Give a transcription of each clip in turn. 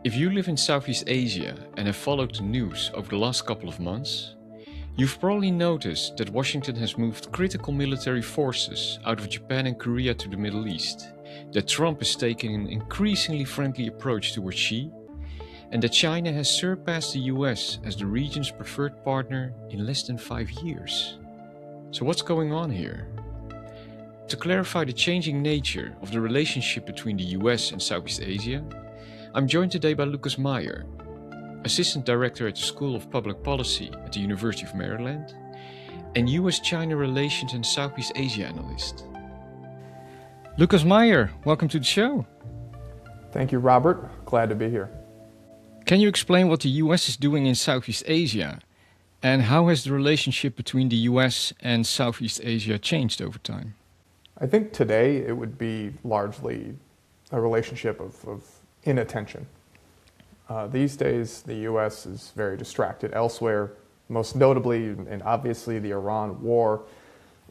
If you live in Southeast Asia and have followed the news over the last couple of months, you've probably noticed that Washington has moved critical military forces out of Japan and Korea to the Middle East, that Trump is taking an increasingly friendly approach towards Xi, and that China has surpassed the US as the region's preferred partner in less than 5 years. So what's going on here? To clarify the changing nature of the relationship between the US and Southeast Asia, I'm joined today by Lucas Meyer, Assistant Director at the School of Public Policy at the University of Maryland, and US-China Relations and Southeast Asia Analyst. Lucas Meyer, welcome to the show. Thank you, Robert. Glad to be here. Can you explain what the US is doing in Southeast Asia, and how has the relationship between the US and Southeast Asia changed over time? I think today it would be largely a relationship of inattention. These days, the U.S. is very distracted elsewhere, most notably and obviously the Iran war.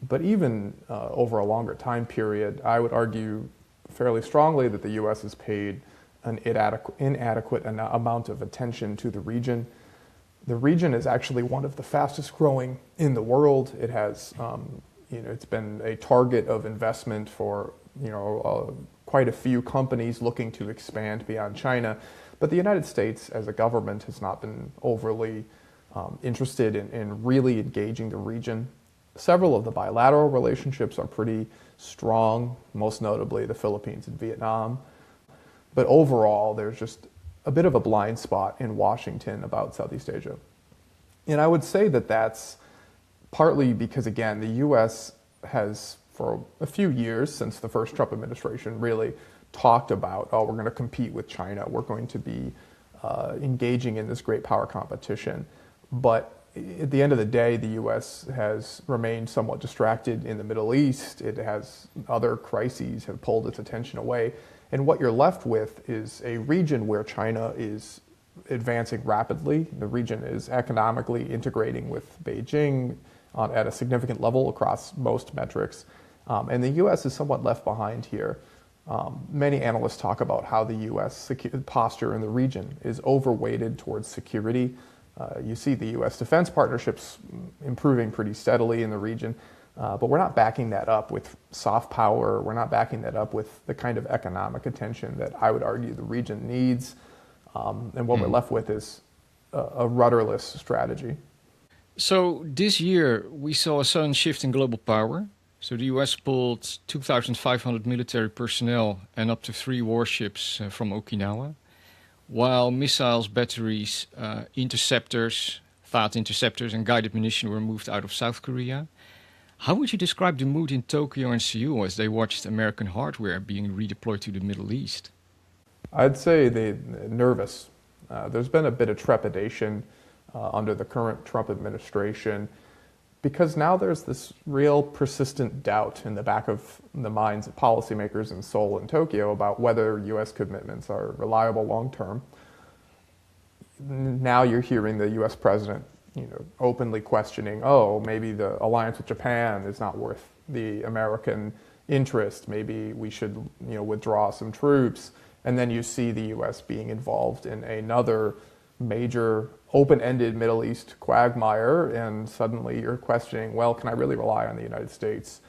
But even over a longer time period, I would argue fairly strongly that the U.S. has paid an inadequate amount of attention to the region. The region is actually one of the fastest growing in the world. It has, it's been a target of investment for, quite a few companies looking to expand beyond China. But the United States as a government has not been overly interested in really engaging the region. Several of the bilateral relationships are pretty strong, most notably the Philippines and Vietnam. But overall, there's just a bit of a blind spot in Washington about Southeast Asia. And I would say that that's partly because, again, the U.S. has, for a few years since the first Trump administration, really talked about, we're going to compete with China. We're going to be engaging in this great power competition. But at the end of the day, the U.S. has remained somewhat distracted in the Middle East. It has other crises have pulled its attention away. And what you're left with is a region where China is advancing rapidly. The region is economically integrating with Beijing at a significant level across most metrics. And the U.S. is somewhat left behind here. Many analysts talk about how the U.S. posture in the region is overweighted towards security. You see the U.S. defense partnerships improving pretty steadily in the region, but we're not backing that up with soft power. We're not backing that up with the kind of economic attention that I would argue the region needs. And what we're left with is a rudderless strategy. So this year we saw a sudden shift in global power. So the US pulled 2,500 military personnel and up to 3 warships from Okinawa, while missiles, batteries, interceptors, THAAD interceptors and guided munition were moved out of South Korea. How would you describe the mood in Tokyo and Seoul as they watched American hardware being redeployed to the Middle East? I'd say they're nervous. There's been a bit of trepidation under the current Trump administration, because now there's this real persistent doubt in the back of the minds of policymakers in Seoul and Tokyo about whether U.S. commitments are reliable long-term. Now you're hearing the U.S. president, openly questioning, maybe the alliance with Japan is not worth the American interest. Maybe we should, withdraw some troops. And then you see the U.S. being involved in another major open-ended Middle East quagmire, and suddenly you're questioning, well, can I really rely on the United States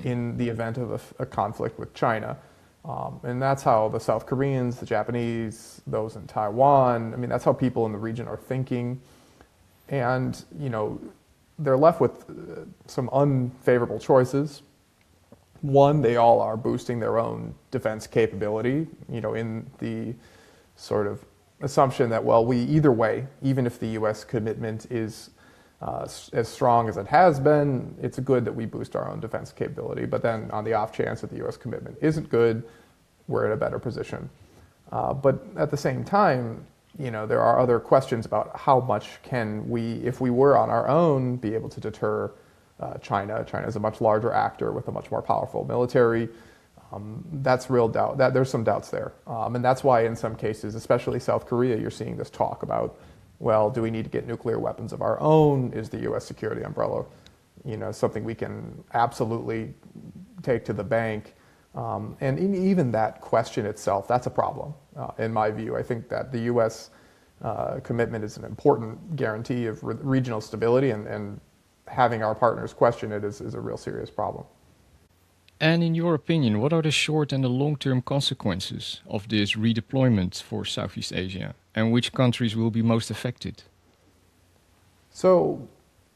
in the event of a conflict with China? And that's how the South Koreans, the Japanese, those in Taiwan, that's how people in the region are thinking. And, they're left with some unfavorable choices. One, they all are boosting their own defense capability, in the sort of assumption that, well, we either way, even if the U.S. commitment is as strong as it has been, it's good that we boost our own defense capability. But then on the off chance that the U.S. commitment isn't good, we're in a better position. But at the same time, there are other questions about how much can we, if we were on our own, be able to deter China. China is a much larger actor with a much more powerful military. That's real doubt. There's some doubts there. And that's why in some cases, especially South Korea, you're seeing this talk about, well, do we need to get nuclear weapons of our own? Is the U.S. security umbrella, something we can absolutely take to the bank? And even that question itself, that's a problem, in my view. I think that the U.S. Commitment is an important guarantee of regional stability, and having our partners question it is a real serious problem. And in your opinion, what are the short and the long-term consequences of this redeployment for Southeast Asia, and which countries will be most affected? So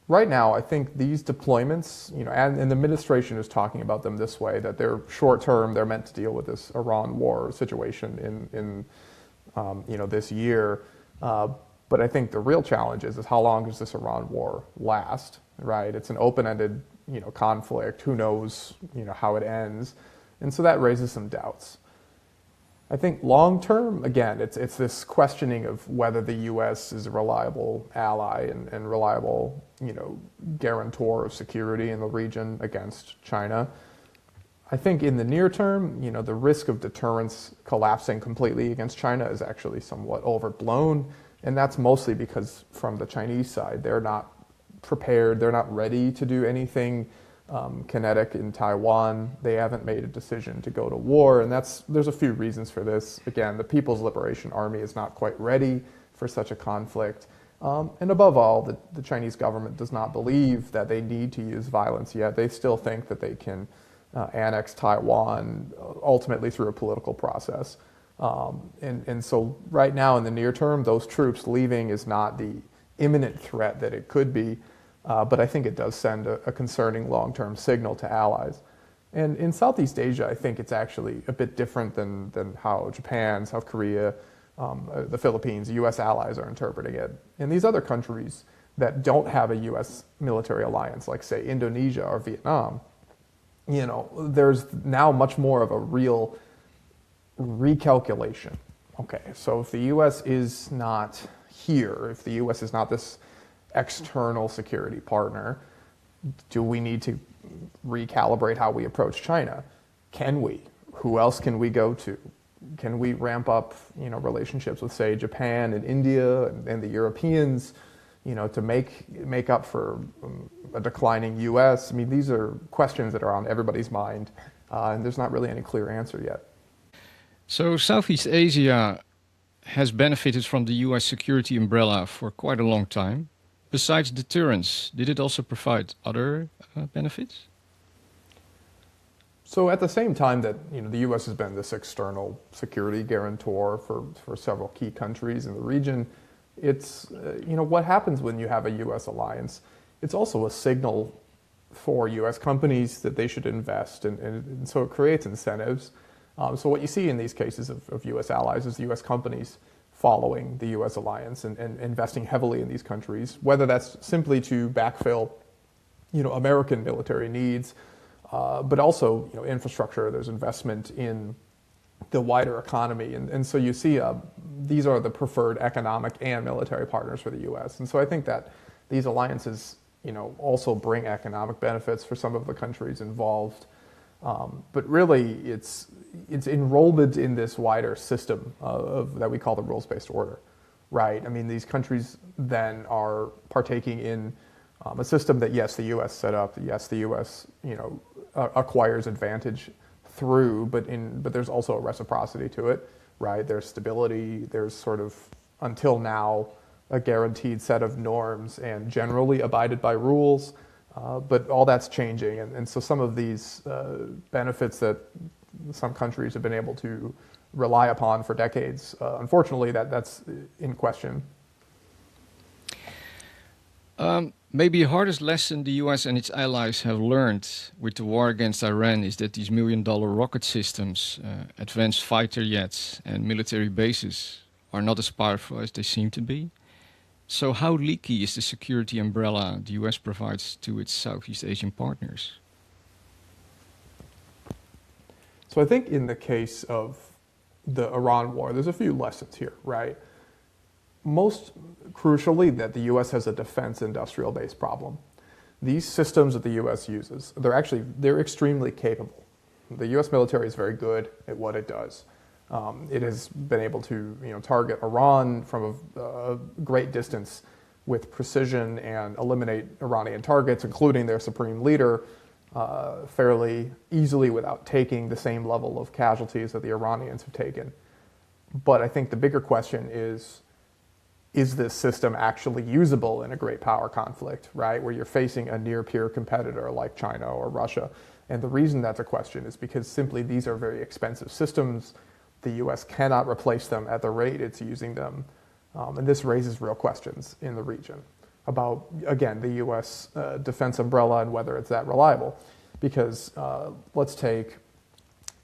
right now, I think these deployments, and the administration is talking about them this way, that they're short term, they're meant to deal with this Iran war situation in this year. But I think the real challenge is how long does this Iran war last, right? It's an open-ended, conflict. Who knows, how it ends. And so that raises some doubts. I think long term, again, it's this questioning of whether the U.S. is a reliable ally and reliable, guarantor of security in the region against China. I think in the near term, the risk of deterrence collapsing completely against China is actually somewhat overblown, and that's mostly because from the Chinese side, they're not prepared, they're not ready to do anything kinetic in Taiwan. They haven't made a decision to go to war, and there's a few reasons for this. Again, the People's Liberation Army is not quite ready for such a conflict. And above all, the Chinese government does not believe that they need to use violence yet. They still think that they can annex Taiwan ultimately through a political process. And so right now in the near term, those troops leaving is not the imminent threat that it could be, but I think it does send a concerning long-term signal to allies. And in Southeast Asia, I think it's actually a bit different than how Japan, South Korea, the Philippines, U.S. allies are interpreting it. In these other countries that don't have a U.S. military alliance, like say Indonesia or Vietnam, there's now much more of a real recalculation. Okay, so if the U.S. is not here, if the U.S. is not this external security partner, do we need to recalibrate how we approach China? Can we? Who else can we go to? Can we ramp up, relationships with, say, Japan and India and the Europeans, to make up for a declining U.S.? I mean, these are questions that are on everybody's mind, and there's not really any clear answer yet. So Southeast Asia has benefited from the U.S. security umbrella for quite a long time. Besides deterrence, did it also provide other benefits? So at the same time that the U.S. has been this external security guarantor for several key countries in the region, it's what happens when you have a U.S. alliance. It's also a signal for U.S. companies that they should invest, and so it creates incentives. So what you see in these cases of U.S. allies is U.S. companies following the U.S. alliance and investing heavily in these countries, whether that's simply to backfill, American military needs, but also, infrastructure. There's investment in the wider economy, and so you see these are the preferred economic and military partners for the U.S. And so I think that these alliances, also bring economic benefits for some of the countries involved. But really, it's enrollment in this wider system that we call the rules-based order, right? I mean, these countries then are partaking in a system that, yes, the U.S. set up, yes, the U.S. Acquires advantage through, but there's also a reciprocity to it, right? There's stability. There's sort of, until now, a guaranteed set of norms and generally abided by rules. But all that's changing, and so some of these benefits that some countries have been able to rely upon for decades, unfortunately, that's in question. Maybe the hardest lesson the US and its allies have learned with the war against Iran is that these million-dollar rocket systems, advanced fighter jets, and military bases are not as powerful as they seem to be. So how leaky is the security umbrella the US provides to its Southeast Asian partners? So I think in the case of the Iran war, there's a few lessons here, right? Most crucially, that the U.S. has a defense industrial base problem. These systems that the U.S. uses, they're extremely capable. The U.S. military is very good at what it does. It has been able to target Iran from a great distance with precision and eliminate Iranian targets, including their supreme leader. fairly easily without taking the same level of casualties that the Iranians have taken. But I think the bigger question is this system actually usable in a great power conflict, right? Where you're facing a near peer competitor like China or Russia. And the reason that's a question is because simply these are very expensive systems. The US cannot replace them at the rate it's using them. And this raises real questions in the region about, again, the US defense umbrella and whether it's that reliable. Because let's take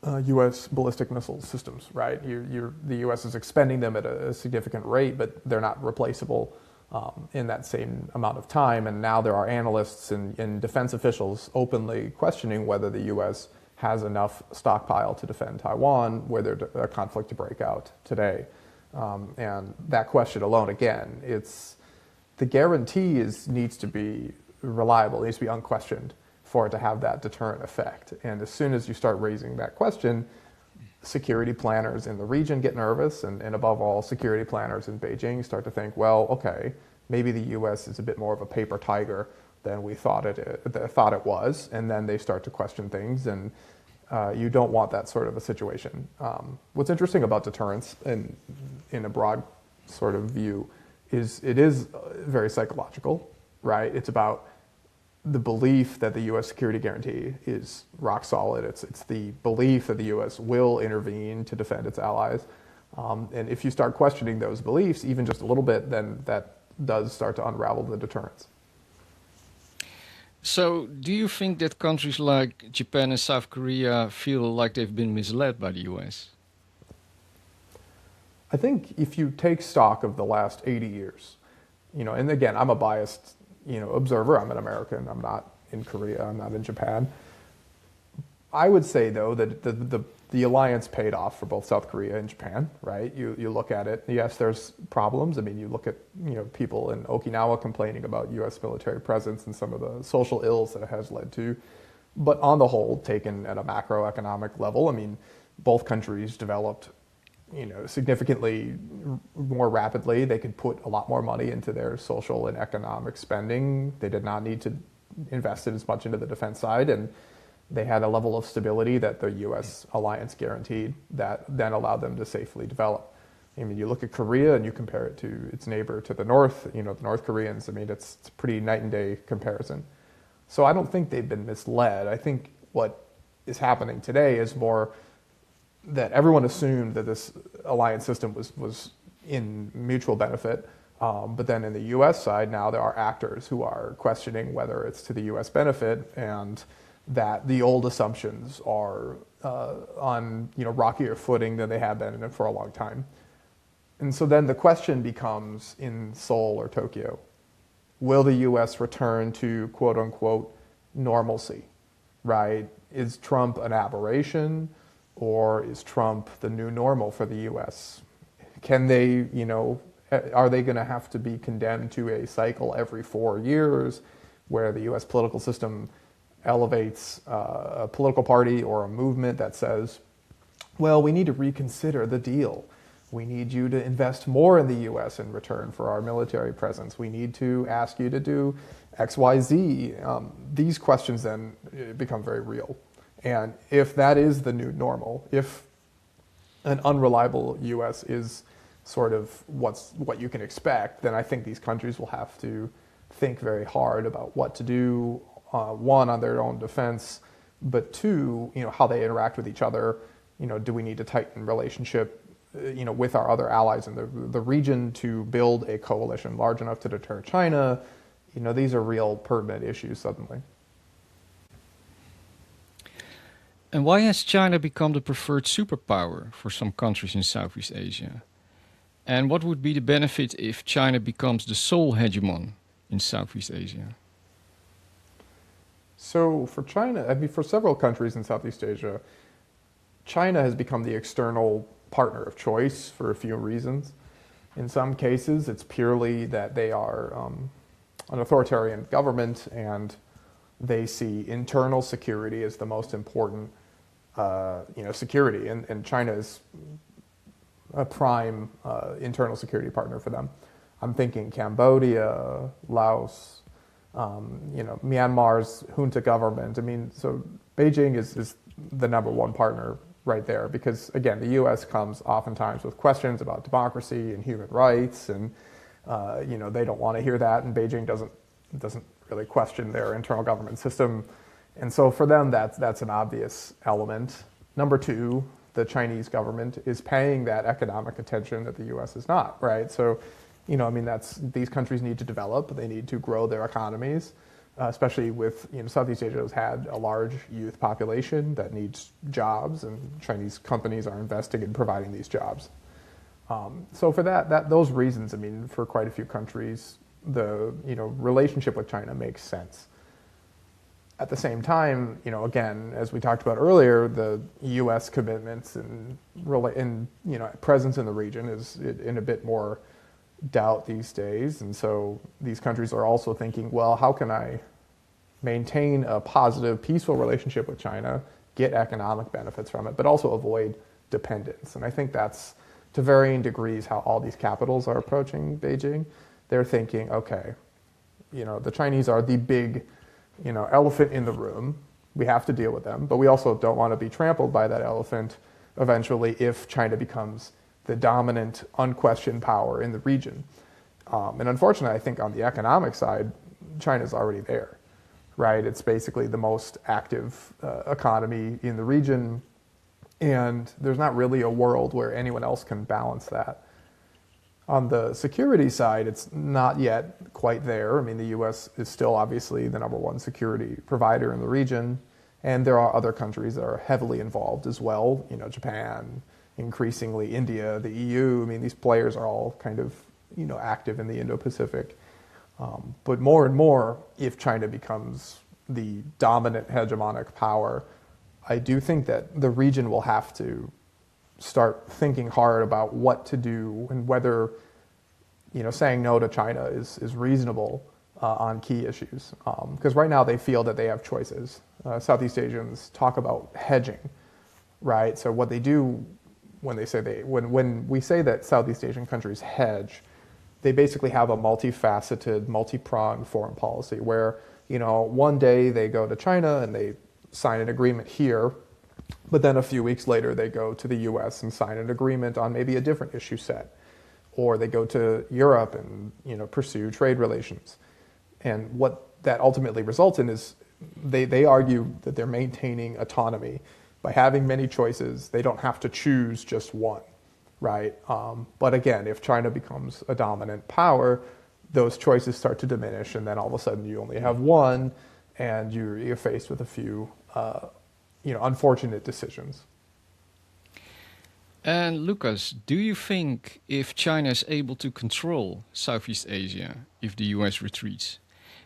U.S. ballistic missile systems, right? The U.S. is expending them at a significant rate, but they're not replaceable in that same amount of time. And now there are analysts and defense officials openly questioning whether the U.S. has enough stockpile to defend Taiwan were there a conflict to break out today. And that question alone, again, the guarantee needs to be reliable, it needs to be unquestioned for it to have that deterrent effect. And as soon as you start raising that question, security planners in the region get nervous, and above all, security planners in Beijing start to think, well, okay, maybe the U.S. is a bit more of a paper tiger than we thought it was, and then they start to question things, and you don't want that sort of a situation. What's interesting about deterrence in a broad sort of view is it is very psychological, right? It's about the belief that the U.S. security guarantee is rock solid. It's the belief that the U.S. will intervene to defend its allies. And if you start questioning those beliefs, even just a little bit, then that does start to unravel the deterrence. So do you think that countries like Japan and South Korea feel like they've been misled by the U.S.? I think if you take stock of the last 80 years, and again, I'm a biased observer. I'm an American. I'm not in Korea. I'm not in Japan. I would say, though, that the alliance paid off for both South Korea and Japan, right? You look at it. Yes, there's problems. I mean, you look at people in Okinawa complaining about U.S. military presence and some of the social ills that it has led to. But on the whole, taken at a macroeconomic level, I mean, both countries developed significantly more rapidly. They could put a lot more money into their social and economic spending. They did not need to invest as much into the defense side, and they had a level of stability that the U.S. alliance guaranteed that then allowed them to safely develop. I mean, you look at Korea and you compare it to its neighbor to the north, the North Koreans. I mean, it's a pretty night and day comparison. So I don't think they've been misled. I think what is happening today is more that everyone assumed that this alliance system was in mutual benefit. But then in the U.S. side, now there are actors who are questioning whether it's to the U.S. benefit, and that the old assumptions are on rockier footing than they have been for a long time. And so then the question becomes, in Seoul or Tokyo, will the U.S. return to quote unquote normalcy, right? Is Trump an aberration? Or is Trump the new normal for the U.S.? Can they, are they going to have to be condemned to a cycle every 4 years where the U.S. political system elevates a political party or a movement that says, well, we need to reconsider the deal. We need you to invest more in the U.S. in return for our military presence. We need to ask you to do X, Y, Z. These questions then become very real. And if that is the new normal, if an unreliable U.S. is sort of what you can expect, then I think these countries will have to think very hard about what to do, one, on their own defense, but two, how they interact with each other. Do we need to tighten relationship, with our other allies in the region to build a coalition large enough to deter China? These are real permanent issues suddenly. And why has China become the preferred superpower for some countries in Southeast Asia? And what would be the benefit if China becomes the sole hegemon in Southeast Asia? So for China, for several countries in Southeast Asia, China has become the external partner of choice for a few reasons. In some cases, it's purely that they are an authoritarian government and they see internal security as the most important security, and China is a prime internal security partner for them. I'm thinking Cambodia, Laos, Myanmar's junta government. I mean, so Beijing is the number one partner right there because, again, the U.S. comes oftentimes with questions about democracy and human rights, and they don't want to hear that, and Beijing doesn't really question their internal government system, and so for them that's an obvious element. Number two, the Chinese government is paying that economic attention that the U.S. is not, right? So, these countries need to develop, they need to grow their economies, especially with, Southeast Asia has had a large youth population that needs jobs, and Chinese companies are investing in providing these jobs. So for those reasons, for quite a few countries, the relationship with China makes sense. At the same time, again, as we talked about earlier, the U.S. commitments and presence in the region is in a bit more doubt these days, and so these countries are also thinking, well, how can I maintain a positive, peaceful relationship with China, get economic benefits from it, but also avoid dependence? And I think that's, to varying degrees, how all these capitals are approaching Beijing. They're thinking, okay, the Chinese are the big, elephant in the room. We have to deal with them, but we also don't want to be trampled by that elephant eventually if China becomes the dominant, unquestioned power in the region. And unfortunately, I think on the economic side, China's already there, right? It's basically the most active economy in the region, and there's not really a world where anyone else can balance that. On the security side, it's not yet quite there. The U.S. is still obviously the number one security provider in the region, and there are other countries that are heavily involved as well, Japan, increasingly India, the EU. These players are all kind of, active in the Indo-Pacific. But more and more, if China becomes the dominant hegemonic power, I do think that the region will have to start thinking hard about what to do and whether, saying no to China is reasonable on key issues. Because right now they feel that they have choices. Southeast Asians talk about hedging, right? So what they do when we say that Southeast Asian countries hedge, they basically have a multifaceted, multi-pronged foreign policy where, one day they go to China and they sign an agreement here, but then a few weeks later they go to the US and sign an agreement on maybe a different issue set. Or they go to Europe and, pursue trade relations. And what that ultimately results in is they argue that they're maintaining autonomy. By having many choices, they don't have to choose just one, right? But again, if China becomes a dominant power, those choices start to diminish, and then all of a sudden you only have one, and you're faced with a few, unfortunate decisions. And Lucas, do you think if China is able to control Southeast Asia, if the US retreats,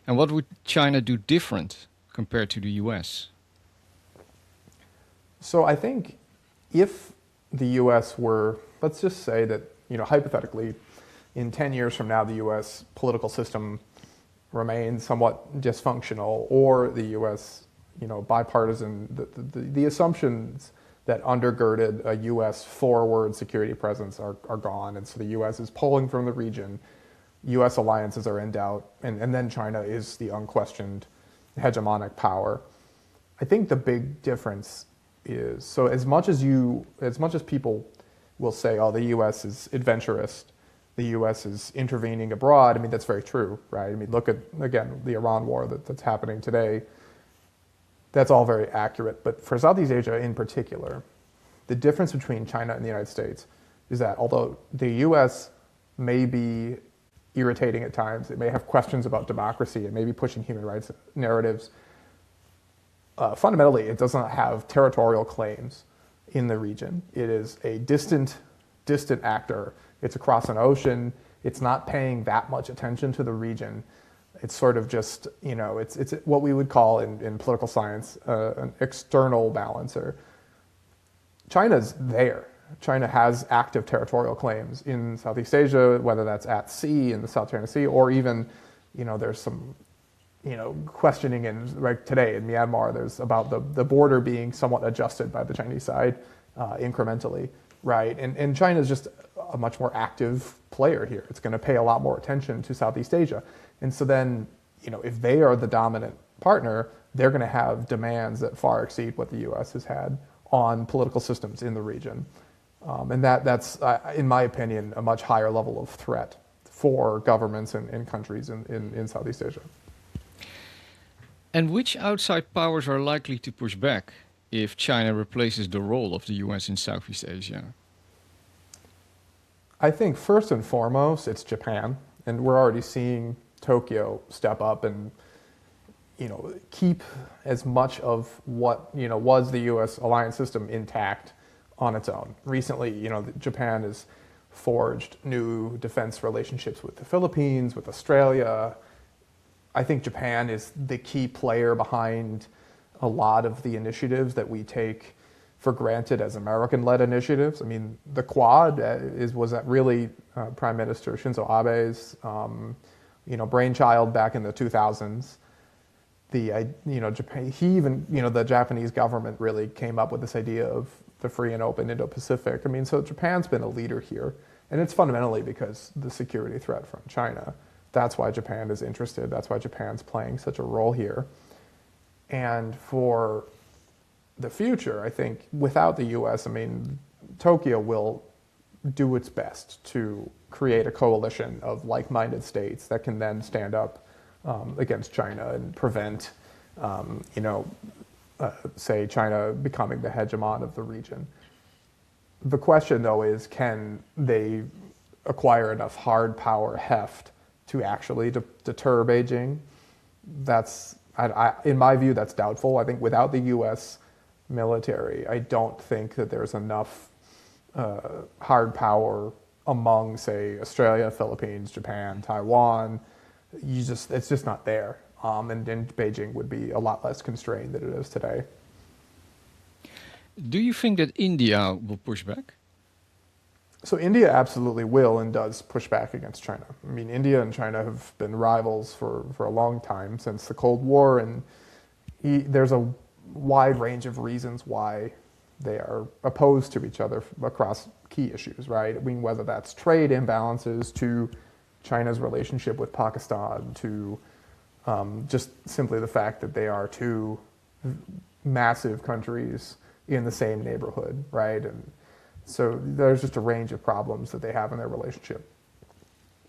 and what would China do different compared to the US? So I think if the U.S. were, let's just say that, hypothetically, in 10 years from now, the U.S. political system remains somewhat dysfunctional, or the U.S., bipartisan, the assumptions that undergirded a U.S. forward security presence are gone, and so the U.S. is pulling from the region, U.S. alliances are in doubt, and then China is the unquestioned hegemonic power. I think the big difference is, so as much as people will say, oh, the U.S. is adventurous, the U.S. is intervening abroad, that's very true, right? Look at, again, the Iran war that's happening today. That's all very accurate. But for Southeast Asia in particular, the difference between China and the United States is that although the U.S. may be irritating at times, it may have questions about democracy, it may be pushing human rights narratives, fundamentally, it does not have territorial claims in the region. It is a distant actor. It's across an ocean. It's not paying that much attention to the region. It's sort of just, it's what we would call in political science an external balancer. China's there. China has active territorial claims in Southeast Asia, whether that's at sea in the South China Sea, or even, there's some questioning today in Myanmar, there's about the border being somewhat adjusted by the Chinese side incrementally, right? And China is just a much more active player here. It's going to pay a lot more attention to Southeast Asia. And so then if they are the dominant partner, they're going to have demands that far exceed what the U.S. has had on political systems in the region. And that's, in my opinion, a much higher level of threat for governments and countries in Southeast Asia. And which outside powers are likely to push back if China replaces the role of the US in Southeast Asia? I think first and foremost, it's Japan. And we're already seeing Tokyo step up and keep as much of what was the U.S. alliance system intact on its own. Recently, Japan has forged new defense relationships with the Philippines, with Australia. I think Japan is the key player behind a lot of the initiatives that we take for granted as American-led initiatives. I mean, the Quad was that really Prime Minister Shinzo Abe's brainchild back in the 2000s. Japan, the Japanese government really came up with this idea of the free and open Indo-Pacific. I mean, so Japan's been a leader here, and it's fundamentally because the security threat from China. That's why Japan is interested. That's why Japan's playing such a role here. And for the future, I think without the U.S., I mean, Tokyo will do its best to create a coalition of like-minded states that can then stand up against China and prevent, say, China becoming the hegemon of the region. The question, though, is can they acquire enough hard power heft to actually deter Beijing? That's, in my view, that's doubtful. I think without the U.S. military, I don't think that there's enough hard power among, say, Australia, Philippines, Japan, Taiwan. It's just not there. And Beijing would be a lot less constrained than it is today. Do you think that India will push back? So India absolutely will and does push back against China. I mean, India and China have been rivals for a long time, since the Cold War, and there's a wide range of reasons why they are opposed to each other across key issues, right? I mean, whether that's trade imbalances to China's relationship with Pakistan, to just simply the fact that they are two massive countries in the same neighborhood, right? And so there's just a range of problems that they have in their relationship.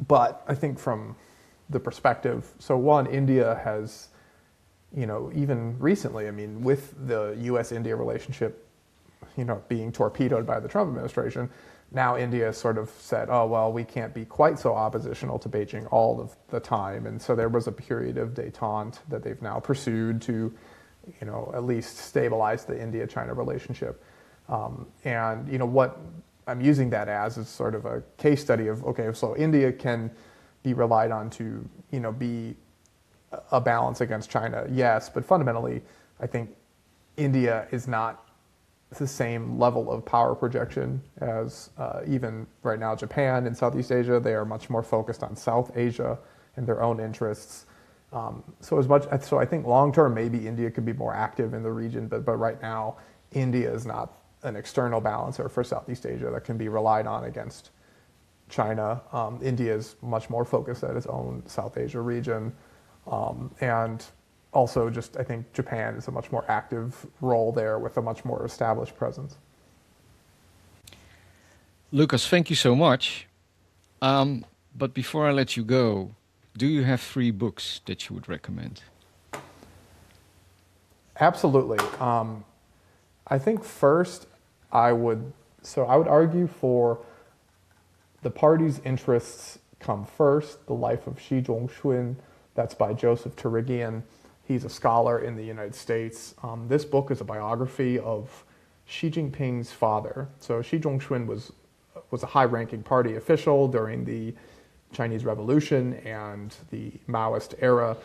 But I think from the perspective, so one, India has, even recently, I mean, with the U.S.-India relationship, being torpedoed by the Trump administration, now India sort of said, oh, well, we can't be quite so oppositional to Beijing all of the time. And so there was a period of détente that they've now pursued to, at least stabilize the India-China relationship. And what I'm using that as is sort of a case study of, okay, so India can be relied on to, be a balance against China, yes, but fundamentally, I think India is not the same level of power projection as even right now Japan and Southeast Asia. They are much more focused on South Asia and their own interests. So I think long term, maybe India could be more active in the region, but right now, India is not an external balancer for Southeast Asia that can be relied on against China. India is much more focused at its own South Asia region. And also just, I think Japan is a much more active role there with a much more established presence. Lucas, thank you so much. But before I let you go, do you have 3 books that you would recommend? Absolutely. I think first I would argue for The Party's Interests Come First, The Life of Xi Zhongxun. That's by Joseph Tarigian. He's a scholar in the United States. This book is a biography of Xi Jinping's father. So Xi Zhongxun was a high-ranking party official during the Chinese Revolution and the Maoist era.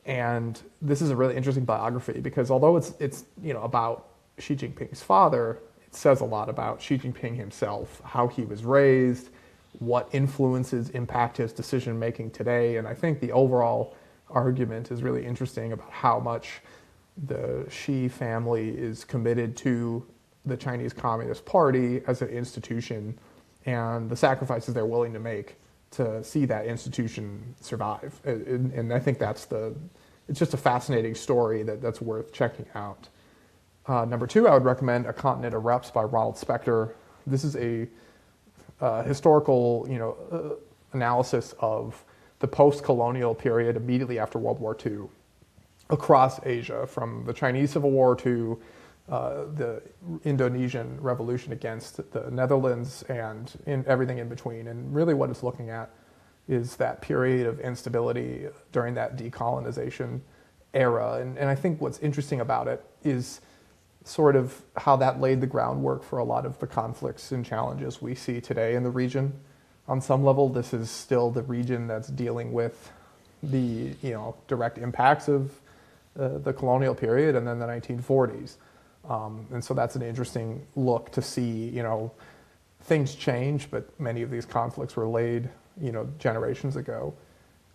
And this is a really interesting biography because although it's about Xi Jinping's father, it says a lot about Xi Jinping himself, how he was raised, what influences impact his decision-making today. And I think the overall argument is really interesting about how much the Xi family is committed to the Chinese Communist Party as an institution and the sacrifices they're willing to make to see that institution survive. And I think it's just a fascinating story that's worth checking out. Number two, I would recommend A Continent Erupts by Ronald Spector. This is a historical, analysis of the post-colonial period immediately after World War II across Asia, from the Chinese Civil War to the Indonesian Revolution against the Netherlands and everything in between. And really what it's looking at is that period of instability during that decolonization era. And I think what's interesting about it is sort of how that laid the groundwork for a lot of the conflicts and challenges we see today in the region. On some level, this is still the region that's dealing with the direct impacts of the colonial period and then the 1940s. And so that's an interesting look to see, things change, but many of these conflicts were laid, generations ago.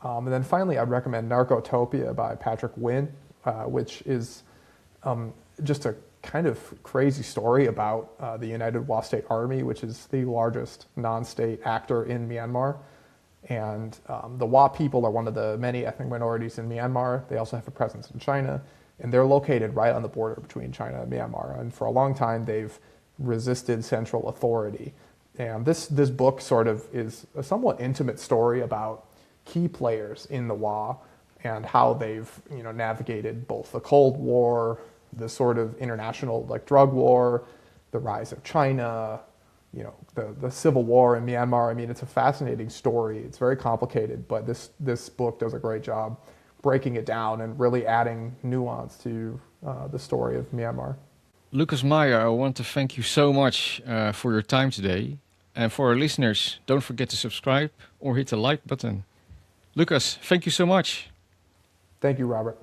And then finally, I'd recommend Narcotopia by Patrick Wynne, which is just a kind of crazy story about the United Wa State Army, which is the largest non-state actor in Myanmar. And the Wa people are one of the many ethnic minorities in Myanmar. They also have a presence in China, and they're located right on the border between China and Myanmar. And for a long time, they've resisted central authority. And this book sort of is a somewhat intimate story about key players in the Wa and how they've navigated both the Cold War, the sort of international drug war, the rise of China, the civil war in Myanmar. I mean, it's a fascinating story. It's very complicated, but this book does a great job breaking it down and really adding nuance to the story of Myanmar. Lucas Meyer, I want to thank you so much for your time today. And for our listeners, don't forget to subscribe or hit the like button. Lucas, thank you so much. Thank you, Robert.